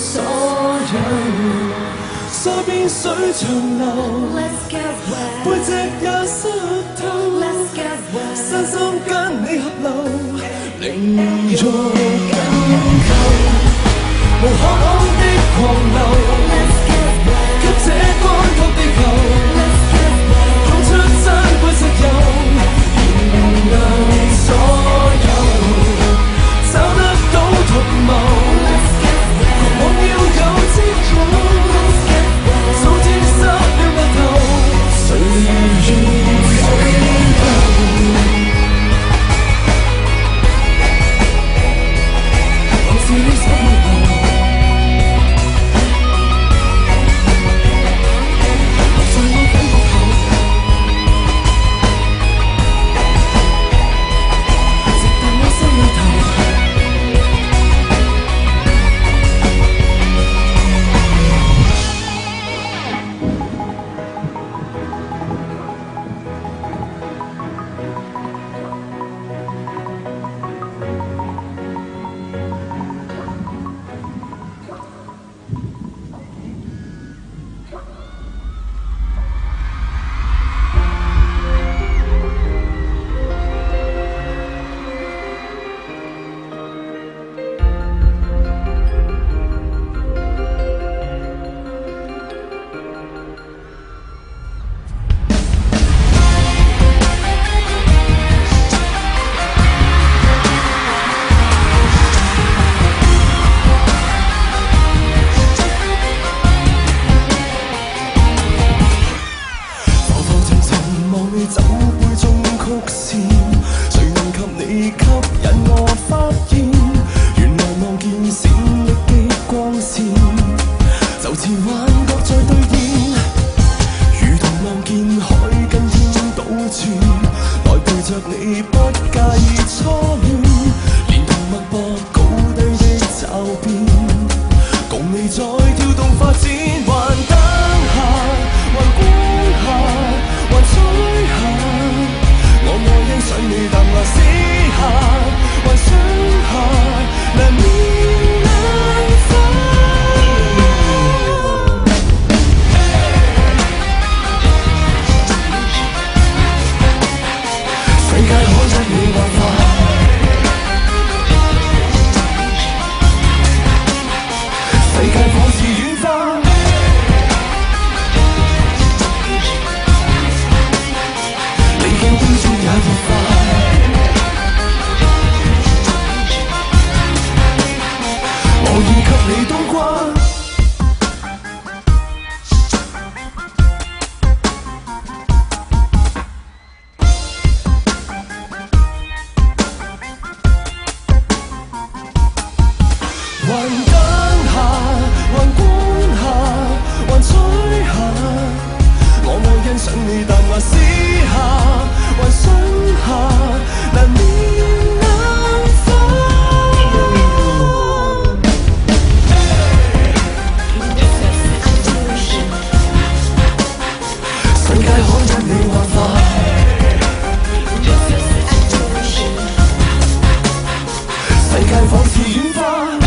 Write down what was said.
所有，沙邊水長流，背脊也濕透，身心跟你合流，靈肉緊扣，無可擋的狂流，給這乾涸地球，湧出珍貴石油，燃亮所有，找得到同謀，狂妄要有節奏。早知濕了額頭，誰願擁有？還是你手裏頭，留在我頸膊頭，直到我心裏頭。走杯中曲線，誰能及你吸引我發現？原來望見閃爍的光線，就似幻覺在兌現，如同望見海跟天倒轉，來陪着你不介意初戀，連同脈搏高低的驟變，共你再跳動發展，還燈下，還光下，還吹下，我愛欣賞你淡雅私下，還想下，難免冷化。世界可因你幻化，世界仿似軟化。也熱化，我已給你冬瓜。還燈下，還光下，還吹下，我愛欣賞你淡雅私下。還想下，難免冷化。世界可因你幻化，世界仿似軟化。